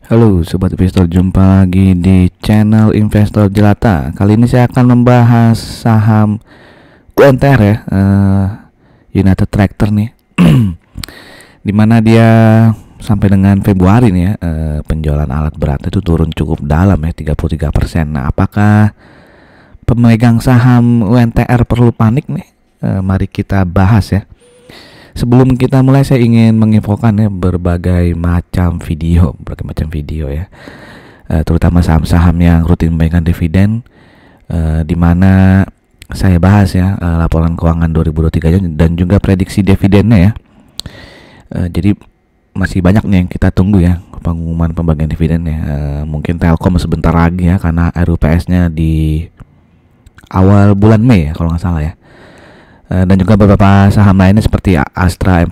Halo Sobat Investor, jumpa lagi di channel Investor Jelata. Kali ini saya akan membahas saham UNTR ya, United Tractor nih. Dimana dia sampai dengan Februari nih ya, penjualan alat berat itu turun cukup dalam ya, 33%. Nah, apakah pemegang saham UNTR perlu panik nih? Mari kita bahas ya. Sebelum kita mulai, saya ingin menginfokan ya berbagai macam video ya, terutama saham-saham yang rutin memberikan dividen, di mana saya bahas ya laporan keuangan 2023 dan juga prediksi dividennya ya. Jadi masih banyak nih yang kita tunggu ya pengumuman pembagian dividennya. Mungkin Telkom sebentar lagi ya, karena RUPS-nya di awal bulan Mei ya kalau nggak salah ya. Dan juga beberapa saham lainnya seperti Astra,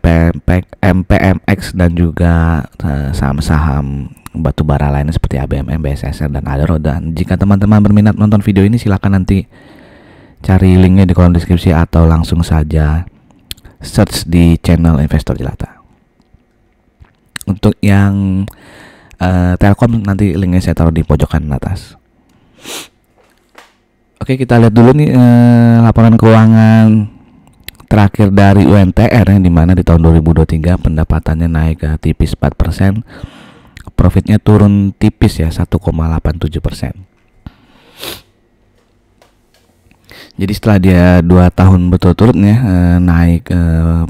MPMX, dan juga saham-saham batubara lainnya seperti ABMM, BSSR, dan Adaro. Dan jika teman-teman berminat nonton video ini, silakan nanti cari linknya di kolom deskripsi atau langsung saja search di channel Investor Jelata. Untuk yang Telkom, nanti linknya saya taruh di pojokan atas. Oke, kita lihat dulu nih laporan keuangan terakhir dari UNTR yang dimana di tahun 2023 pendapatannya naik tipis 4%, profitnya turun tipis ya 1,87%. Jadi setelah dia 2 tahun berturut-turut ya naik,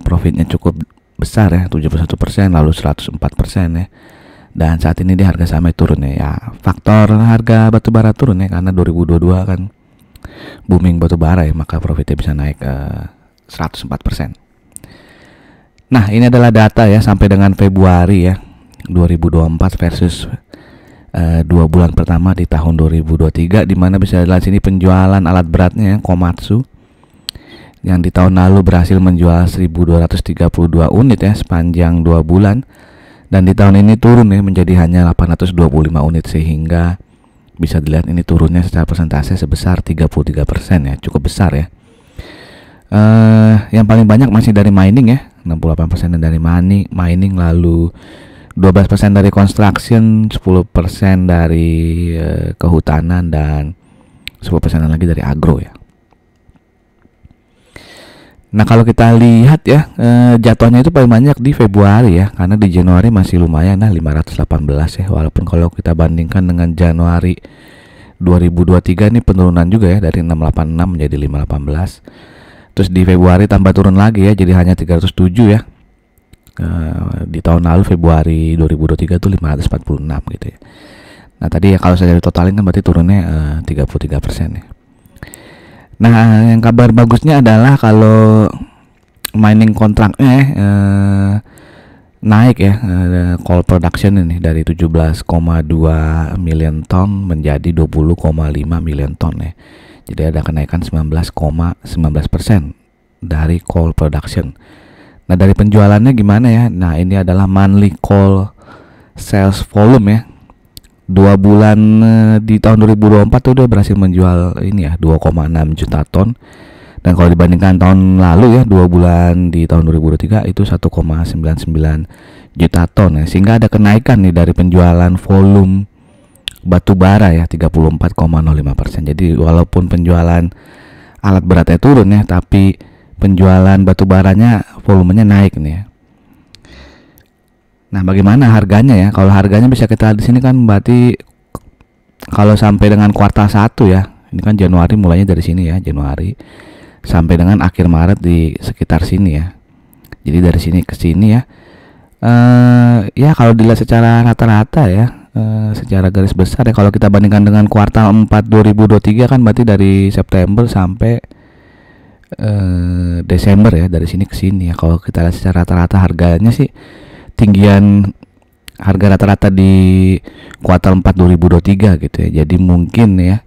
profitnya cukup besar ya 71%, lalu 104% ya. Dan saat ini dia harga sahamnya turun ya. Faktor harga batubara turun ya, karena 2022 kan booming batubara ya, maka profitnya bisa naik 104%. Nah, ini adalah data ya sampai dengan Februari ya 2024 versus 2 bulan pertama di tahun 2023, di mana bisa dilihat sini penjualan alat beratnya ya, Komatsu yang di tahun lalu berhasil menjual 1.232 unit ya sepanjang 2 bulan, dan di tahun ini turun ya menjadi hanya 825 unit, sehingga bisa dilihat ini turunnya secara persentase sebesar 33% ya, cukup besar ya. Yang paling banyak masih dari mining ya, 68% dari mining, lalu 12% dari construction, 10% dari kehutanan, dan 10% lagi dari agro ya. Nah, kalau kita lihat ya, jatuhnya itu paling banyak di Februari ya, karena di Januari masih lumayan 518 ya, walaupun kalau kita bandingkan dengan Januari 2023 ini penurunan juga ya, dari 686 menjadi 518. Terus di Februari tambah turun lagi ya, jadi hanya 307 ya. Di tahun lalu Februari 2023 itu 546 gitu ya. Nah, tadi ya kalau saya totalin kan berarti turunnya 33% ya. Nah, yang kabar bagusnya adalah kalau mining kontraknya naik ya, coal production ini dari 17,2 million ton menjadi 20,5 million ton ya. Jadi ada kenaikan 19,19% dari coal production. Nah, dari penjualannya gimana ya? Nah, ini adalah monthly coal sales volume ya. 2 bulan di tahun 2024 tuh udah berhasil menjual ini ya 2,6 juta ton. Dan kalau dibandingkan tahun lalu ya 2 bulan di tahun 2023 itu 1,99 juta ton ya. Sehingga ada kenaikan nih dari penjualan volume batu bara ya 34,05%. Jadi walaupun penjualan alat beratnya turun ya, tapi penjualan batu baranya volumenya naik nih ya. Nah, bagaimana harganya ya? Kalau harganya bisa kita lihat di sini kan, berarti kalau sampai dengan kuartal 1 ya, ini kan Januari mulainya dari sini ya, Januari sampai dengan akhir Maret di sekitar sini ya. Jadi dari sini ke sini ya. Ya kalau dilihat secara rata-rata ya, secara garis besar ya, kalau kita bandingkan dengan kuartal 4 2023 kan berarti dari September sampai Desember ya, dari sini ke sini ya. Kalau kita lihat secara rata-rata harganya sih, tinggian harga rata-rata di kuartal 4 2023 gitu ya. Jadi mungkin ya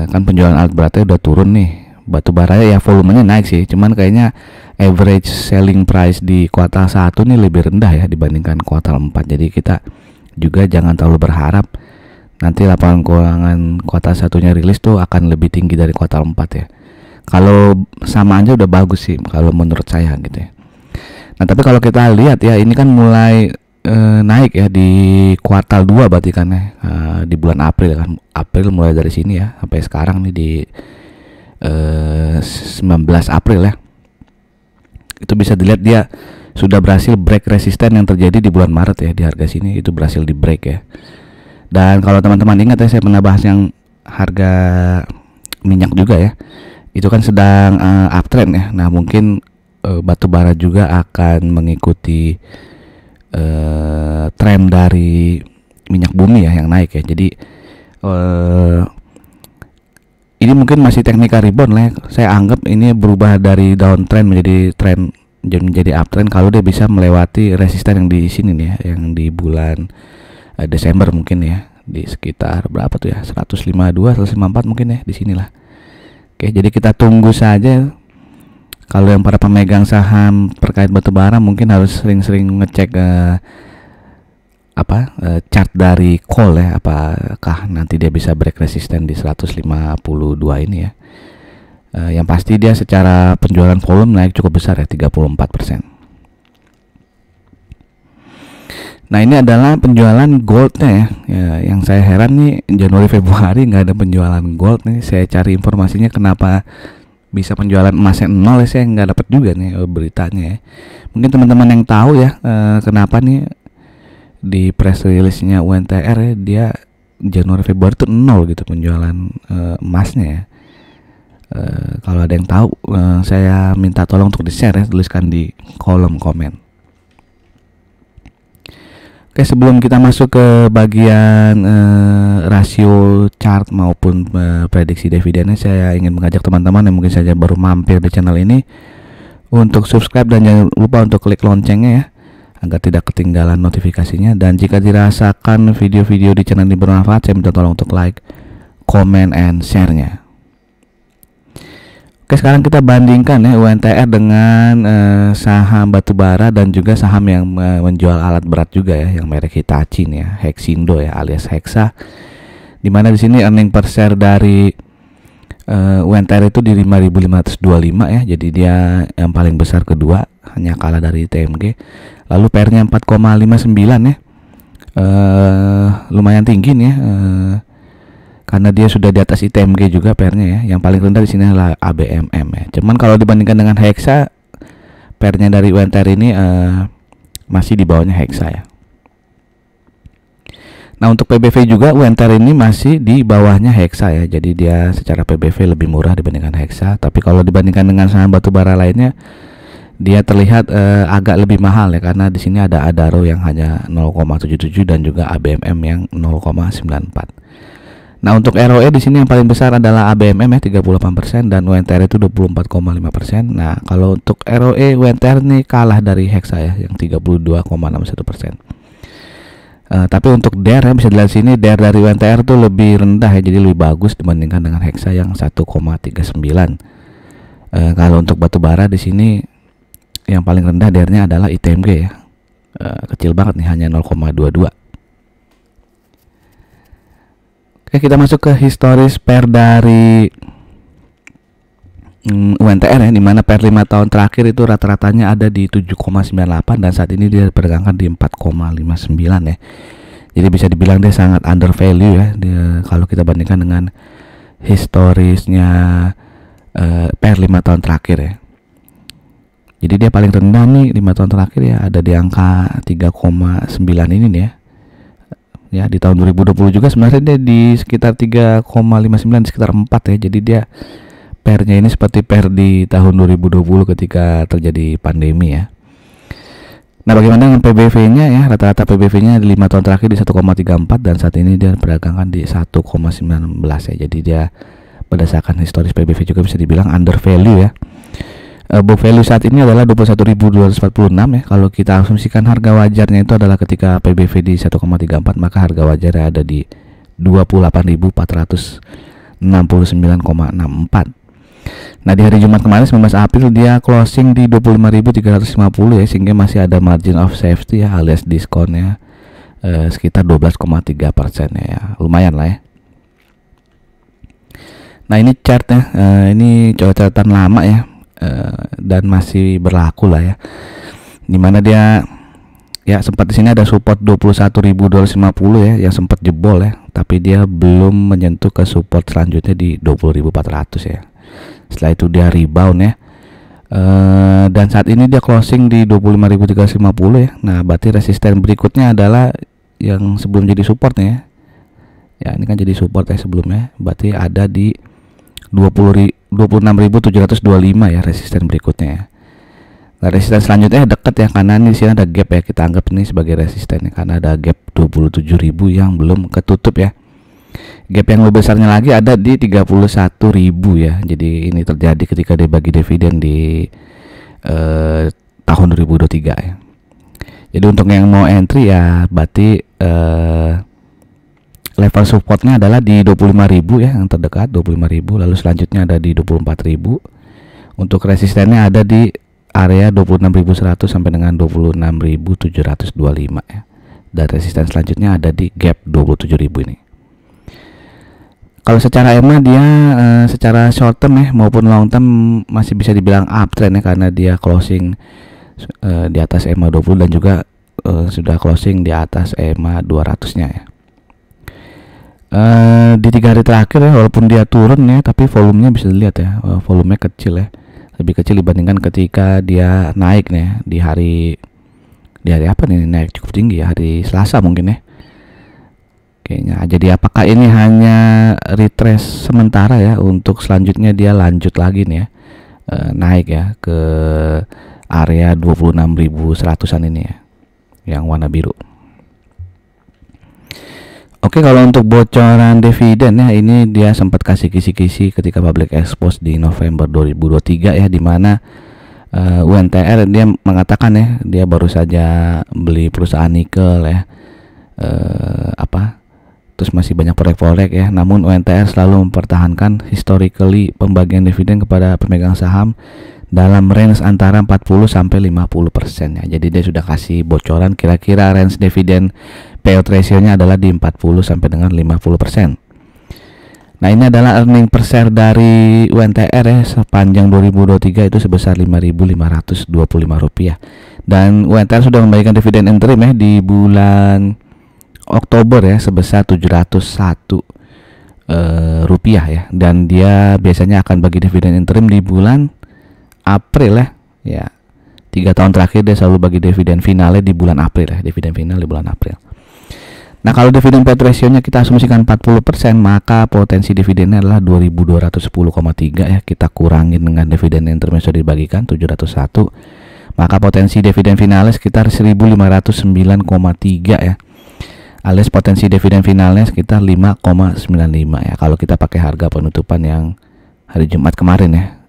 kan penjualan alat beratnya udah turun nih, batu bara ya volumenya naik sih, cuman kayaknya average selling price di kuartal 1 nih lebih rendah ya dibandingkan kuartal 4. Jadi kita juga jangan terlalu berharap nanti laporan keuangan kuartal 1-nya rilis tuh akan lebih tinggi dari kuartal 4 ya. Kalau sama aja udah bagus sih kalau menurut saya gitu ya. Nah, tapi kalau kita lihat ya, ini kan mulai naik ya di kuartal 2 berarti kan ya, di bulan April kan. April mulai dari sini ya sampai sekarang nih di 19 April ya. Itu bisa dilihat dia sudah berhasil break resisten yang terjadi di bulan Maret ya, di harga sini itu berhasil di break ya. Dan kalau teman-teman ingat ya, saya pernah bahas yang harga minyak juga ya, itu kan sedang uptrend ya. Nah mungkin batu bara juga akan mengikuti tren dari minyak bumi ya yang naik ya. Jadi ini mungkin masih technical rebound lah ya. Saya anggap ini berubah dari downtrend menjadi trend, menjadi uptrend kalau dia bisa melewati resisten yang di sini nih ya, yang di bulan Desember mungkin ya, di sekitar berapa tuh ya, 152 154 mungkin ya, di sinilah. Oke, jadi kita tunggu saja. Kalau yang para pemegang saham terkait batubara mungkin harus sering-sering ngecek chart dari coal ya, apakah nanti dia bisa break resisten di 152 ini ya. Yang pasti dia secara penjualan volume naik cukup besar ya, 34%. Nah ini adalah penjualan goldnya ya. Yang saya heran nih, Januari Februari nggak ada penjualan gold nih. Saya cari informasinya kenapa bisa penjualan emasnya nol ya, saya nggak dapat juga nih beritanya ya. Mungkin teman-teman yang tahu ya kenapa nih di press release-nya UNTR ya, dia Januari Februari itu nol gitu penjualan emasnya ya. Kalau ada yang tahu, saya minta tolong untuk di-share ya, tuliskan di kolom komen. Oke, sebelum kita masuk ke bagian rasio chart maupun prediksi dividennya, saya ingin mengajak teman-teman yang mungkin saja baru mampir di channel ini untuk subscribe dan jangan lupa untuk klik loncengnya ya, agar tidak ketinggalan notifikasinya. Dan jika dirasakan video-video di channel ini bermanfaat, saya minta tolong untuk like, comment, and share-nya. Oke, sekarang kita bandingkan ya UNTR dengan saham batubara dan juga saham yang menjual alat berat juga ya, yang merek Hitachi nih ya, Hexindo ya alias Hexa. Dimana di sini earning per share dari UNTR itu di 5.525 ya, jadi dia yang paling besar kedua, hanya kalah dari TMG. Lalu PR-nya 4,59 ya, lumayan tinggi nih ya. Karena dia sudah di atas ITMG juga PR-nya ya. Yang paling rendah di sini adalah ABMM ya. Cuman kalau dibandingkan dengan Hexa, PR-nya dari UNTR ini masih di bawahnya Hexa ya. Nah untuk PBV juga UNTR ini masih di bawahnya Hexa ya. Jadi dia secara PBV lebih murah dibandingkan Hexa. Tapi kalau dibandingkan dengan saham batubara lainnya, dia terlihat agak lebih mahal ya, karena di sini ada Adaro yang hanya 0,77 dan juga ABMM yang 0,94. Nah untuk ROE di sini yang paling besar adalah ABMM ya 38% dan UNTR itu 24,5%. Nah kalau untuk ROE UNTR ini kalah dari Hexa ya yang 32,61%. Tapi untuk DER ya, bisa dilihat sini DER dari UNTR itu lebih rendah ya, jadi lebih bagus dibandingkan dengan Hexa yang 1,39. Kalau untuk batubara di sini yang paling rendah DER-nya adalah ITMG ya, kecil banget nih, hanya 0,22. Oke, kita masuk ke historis PER dari UNTR ya, dimana PER 5 tahun terakhir itu rata-ratanya ada di 7,98 dan saat ini dia diperdagangkan di 4,59 ya. Jadi bisa dibilang dia sangat under value ya, kalau kita bandingkan dengan historisnya PER 5 tahun terakhir ya. Jadi dia paling rendah nih 5 tahun terakhir ya, ada di angka 3,9 ini nih ya. Ya di tahun 2020 juga sebenarnya dia di sekitar 3,59, sekitar 4 ya. Jadi dia PER-nya ini seperti PER di tahun 2020 ketika terjadi pandemi ya. Nah bagaimana dengan PBV-nya ya, rata-rata PBV-nya di 5 tahun terakhir di 1,34 dan saat ini dia diperdagangkan di 1,19 ya. Jadi dia berdasarkan historis PBV juga bisa dibilang under value ya. Book value saat ini adalah 21.246 ya. Kalau kita asumsikan harga wajarnya itu adalah ketika PBV di 1,34, maka harga wajarnya ada di 28.469,64. Nah di hari Jumat kemarin 19 April dia closing di 25.350 ya, sehingga masih ada margin of safety ya alias diskonnya sekitar 12,3% ya. Lumayan lah ya. Nah ini chartnya, ini catatan lama ya, dan masih berlaku lah ya, dimana dia Ya, sempat di sini ada support 21.250 ya, yang sempat jebol ya, tapi dia belum menyentuh ke support selanjutnya di 20.400 ya. Setelah itu dia rebound ya. Dan saat ini dia closing di 25.350 ya. Nah, berarti resisten berikutnya adalah yang sebelum jadi support ya. Ya, ini kan jadi support ya sebelumnya. Berarti ada di 26.725 ya resisten berikutnya ya. Nah, resisten selanjutnya dekat ya, karena di sini ada gap ya, kita anggap ini sebagai resisten ya, karena ada gap 27.000 yang belum ketutup ya. Gap yang lebih besarnya lagi ada di 31.000 ya. Jadi ini terjadi ketika dia bagi dividen di tahun 2023 ya. Jadi untuk yang mau entry ya berarti level supportnya adalah di 25.000 ya, yang terdekat 25.000, lalu selanjutnya ada di 24.000. Untuk resistennya ada di area 26.100 sampai dengan 26.725 ya. Dan resisten selanjutnya ada di gap 27.000 ini. Kalau secara EMA dia secara short term ya maupun long term masih bisa dibilang uptrend ya, karena dia closing di atas EMA 20 dan juga sudah closing di atas EMA 200-nya ya. Di 3 hari terakhir ya, walaupun dia turun ya, tapi volumenya bisa dilihat ya, volumenya kecil ya, lebih kecil dibandingkan ketika dia naik nih di hari apa nih, naik cukup tinggi ya, hari Selasa mungkin ya kayaknya. Jadi apakah ini hanya retrace sementara ya, untuk selanjutnya dia lanjut lagi nih ya, naik ya ke area 26.100-an ini ya, yang warna biru. Oke, kalau untuk bocoran dividen ya, ini dia sempat kasih kisi-kisi ketika public expose di November 2023 ya, di mana UNTR dia mengatakan ya, dia baru saja beli perusahaan nikel ya, terus masih banyak proyek-proyek ya. Namun UNTR selalu mempertahankan historically pembagian dividen kepada pemegang saham dalam range antara 40 sampai 50% ya. Jadi dia sudah kasih bocoran kira-kira range dividen payout ratio-nya adalah di 40 sampai dengan 50%. Nah, ini adalah earning per share dari UNTR ya, sepanjang 2023 itu sebesar Rp5.525. Dan UNTR sudah membagikan dividen interim ya di bulan Oktober ya, sebesar Rp701 ya. Dan dia biasanya akan bagi dividen interim di bulan April ya. 3 tahun terakhir dia selalu bagi dividen finalnya di bulan April ya, dividen final di bulan April. Nah, kalau dividen payout ratio-nya kita asumsikan 40%, maka potensi dividennya adalah 2.210,3 ya. Kita kurangin dengan dividen interim yang sudah dibagikan 701, maka potensi dividen finalnya sekitar 1.509,3 ya. Alias potensi dividen finalnya sekitar 5,95 ya, kalau kita pakai harga penutupan yang hari Jumat kemarin ya,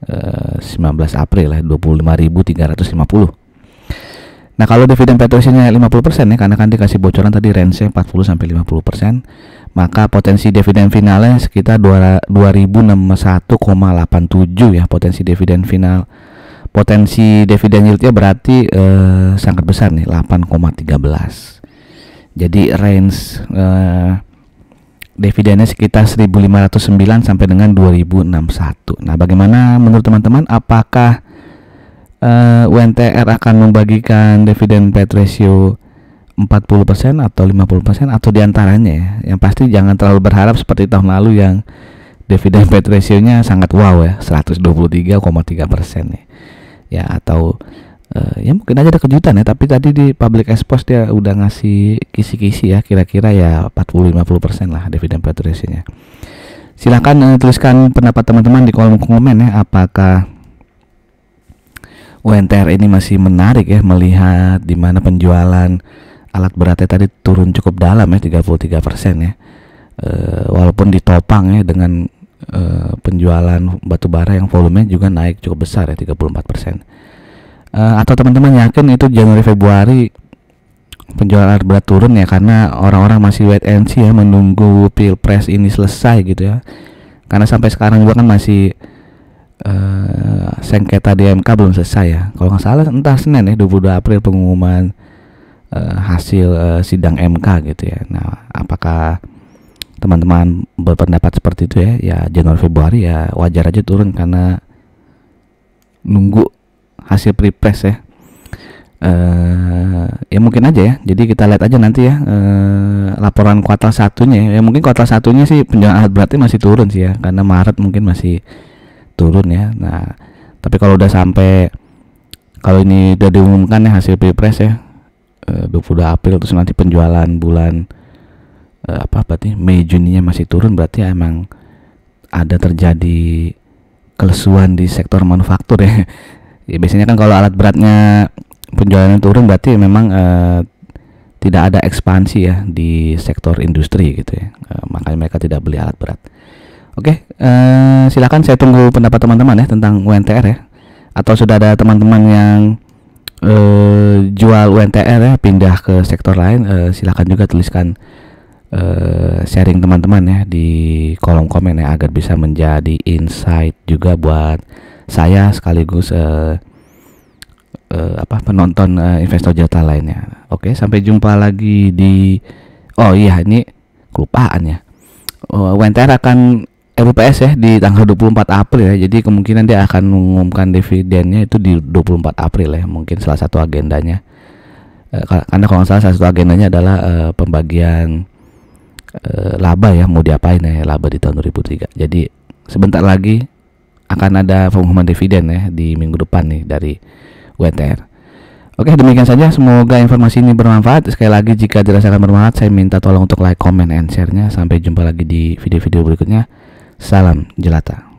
19 April ya, 25.350. Nah, kalau dividen payout ratio-nya 50% ya, karena kan dikasih bocoran tadi range-nya 40 sampai 50%, maka potensi dividen finalnya sekitar 2.061,87 ya, potensi dividen final. Potensi dividen yield-nya berarti sangat besar nih, 8,13. Jadi range dividennya sekitar 1.509 sampai dengan 2.061. Nah, bagaimana menurut teman-teman, apakah UNTR akan membagikan dividen payout ratio 40% atau 50% atau diantaranya ya? Yang pasti jangan terlalu berharap seperti tahun lalu yang dividen payout ratio-nya sangat wow ya, 123,3% ya, atau ya mungkin aja ada kejutan ya, tapi tadi di public expose dia udah ngasih kisi-kisi ya, kira-kira ya 40-50% lah dividen payout ratio-nya. Silahkan tuliskan pendapat teman-teman di kolom komen ya, apakah UNTR ini masih menarik ya, melihat di mana penjualan alat beratnya tadi turun cukup dalam ya, 33% ya, walaupun ditopang ya dengan penjualan batubara yang volumenya juga naik cukup besar ya, 34%. Atau teman-teman yakin itu Januari Februari penjualan alat berat turun ya, karena orang-orang masih wait and see ya, menunggu Pilpres ini selesai gitu ya, karena sampai sekarang juga kan masih sengketa di MK belum selesai ya. Kalau nggak salah entah Senin ya, 22 April pengumuman hasil sidang MK gitu ya. Nah, apakah teman-teman berpendapat seperti itu ya? Ya Januari Februari ya wajar aja turun karena nunggu hasil Pilpres ya. Ya mungkin aja ya. Jadi kita lihat aja nanti ya laporan kuartal satunya ya. Mungkin kuartal satunya sih penjualan alat beratnya masih turun sih ya, karena Maret mungkin masih turun ya. Nah, tapi kalau udah sampai, kalau ini udah diumumkan ya hasil Pilpres ya 22 April, terus nanti penjualan bulan berarti Mei Juninya masih turun, berarti ya emang ada terjadi kelesuan di sektor manufaktur ya. Ya biasanya kan kalau alat beratnya penjualannya turun berarti memang tidak ada ekspansi ya di sektor industri gitu ya. Makanya mereka tidak beli alat berat. Oke, silakan saya tunggu pendapat teman-teman ya tentang UNTR ya. Atau sudah ada teman-teman yang jual UNTR ya, pindah ke sektor lain, silakan juga tuliskan sharing teman-teman ya di kolom komen ya, agar bisa menjadi insight juga buat saya sekaligus penonton investor jata lainnya. Oke, sampai jumpa lagi di ini kelupaan ya. UNTR akan RUPS ya di tanggal 24 April ya. Jadi kemungkinan dia akan mengumumkan dividennya itu di 24 April ya. Mungkin salah satu agendanya. Karena kalau salah satu agendanya adalah pembagian laba ya, mau diapain ya laba di tahun 2003. Jadi sebentar lagi akan ada pengumuman dividen ya di minggu depan nih dari UNTR. Oke, demikian saja, semoga informasi ini bermanfaat. Sekali lagi jika dirasakan bermanfaat, saya minta tolong untuk like, comment, and share-nya. Sampai jumpa lagi di video-video berikutnya. Salam jelata.